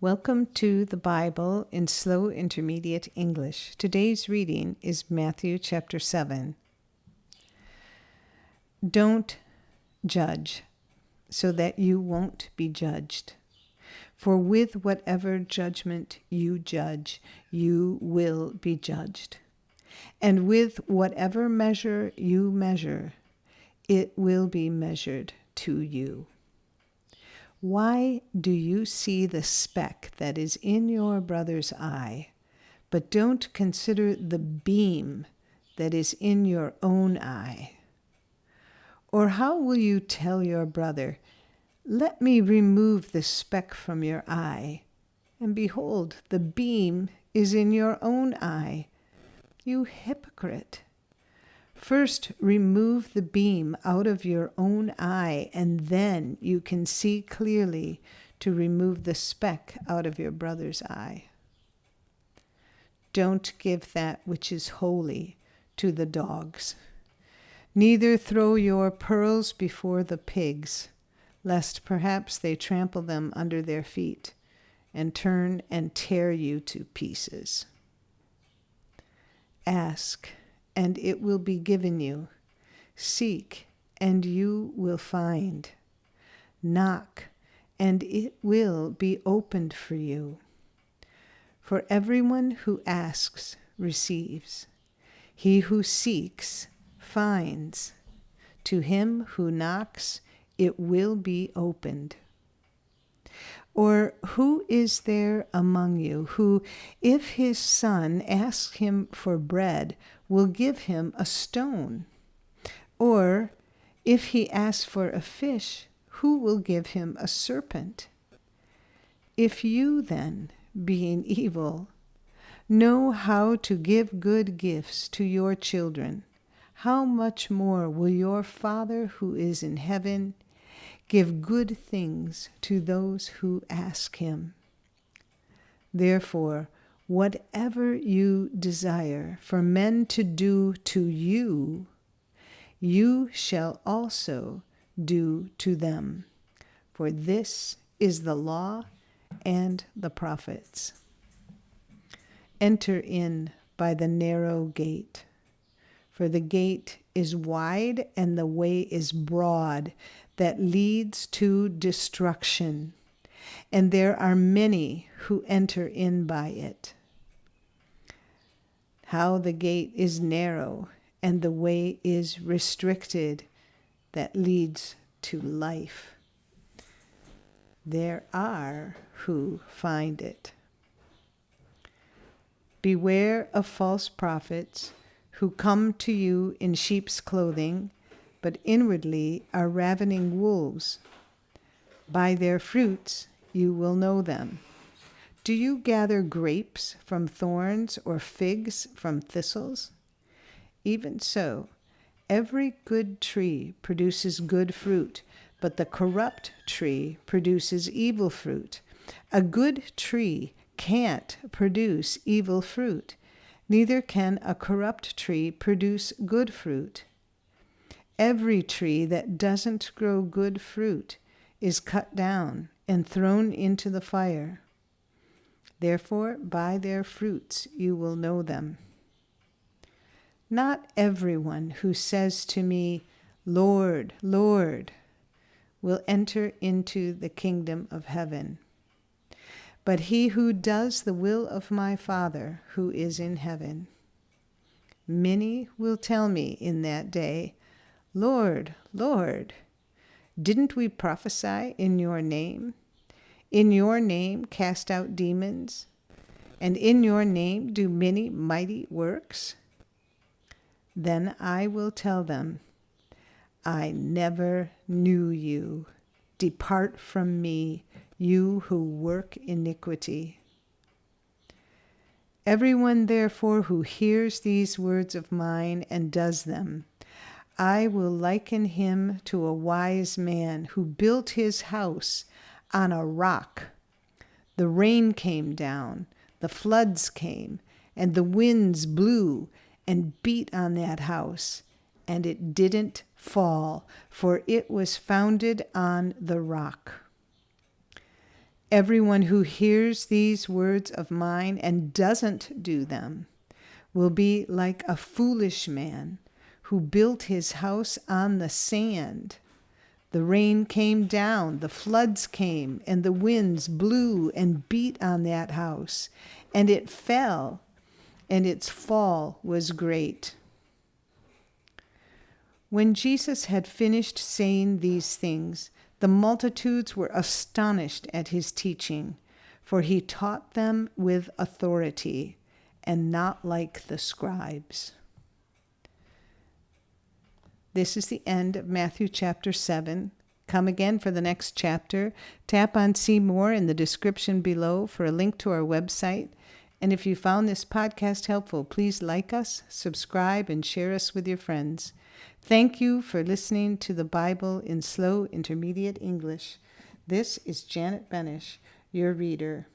Welcome to the Bible in Slow Intermediate English. Today's reading is Matthew chapter 7. Don't judge, so that you won't be judged. For with whatever judgment you judge, you will be judged. And with whatever measure you measure, it will be measured to you. Why do you see the speck that is in your brother's eye, but don't consider the beam that is in your own eye? Or how will you tell your brother, "Let me remove the speck from your eye," and behold, the beam is in your own eye? You hypocrite! First, remove the beam out of your own eye, and then you can see clearly to remove the speck out of your brother's eye. Don't give that which is holy to the dogs. Neither throw your pearls before the pigs, lest perhaps they trample them under their feet and turn and tear you to pieces. Ask, and it will be given you. Seek, and you will find. Knock, and it will be opened for you. For everyone who asks receives. He who seeks finds. To him who knocks, it will be opened. Or who is there among you who, if his son asks him for bread, will give him a stone? Or if he asks for a fish, who will give him a serpent? If you then, being evil, know how to give good gifts to your children, how much more will your Father who is in heaven give good things to those who ask him? Therefore, whatever you desire for men to do to you, you shall also do to them. For this is the law and the prophets. Enter in by the narrow gate. For the gate is wide and the way is broad that leads to destruction, and there are many who enter in by it. How the gate is narrow and the way is restricted that leads to life. There are who find it. Beware of false prophets who come to you in sheep's clothing, but inwardly are ravening wolves. By their fruits you will know them. Do you gather grapes from thorns or figs from thistles? Even so, every good tree produces good fruit, but the corrupt tree produces evil fruit. A good tree can't produce evil fruit, neither can a corrupt tree produce good fruit. Every tree that doesn't grow good fruit is cut down and thrown into the fire. Therefore, by their fruits you will know them. Not everyone who says to me, "Lord, Lord," will enter into the kingdom of heaven, but he who does the will of my Father who is in heaven. Many will tell me in that day, "Lord, Lord, didn't we prophesy in your name? In your name cast out demons? And in your name do many mighty works?" Then I will tell them, "I never knew you. Depart from me, you who work iniquity." Everyone, therefore, who hears these words of mine and does them, I will liken him to a wise man who built his house on a rock. The rain came down, the floods came, and the winds blew and beat on that house, and it didn't fall, for it was founded on the rock. Everyone who hears these words of mine and doesn't do them will be like a foolish man who built his house on the sand. The rain came down, the floods came, and the winds blew and beat on that house, and it fell, and its fall was great. When Jesus had finished saying these things, the multitudes were astonished at his teaching, for he taught them with authority and not like the scribes. This is the end of Matthew chapter 7. Come again for the next chapter. Tap on See More in the description below for a link to our website. And if you found this podcast helpful, please like us, subscribe, and share us with your friends. Thank you for listening to the Bible in Slow Intermediate English. This is Janet Benish, your reader.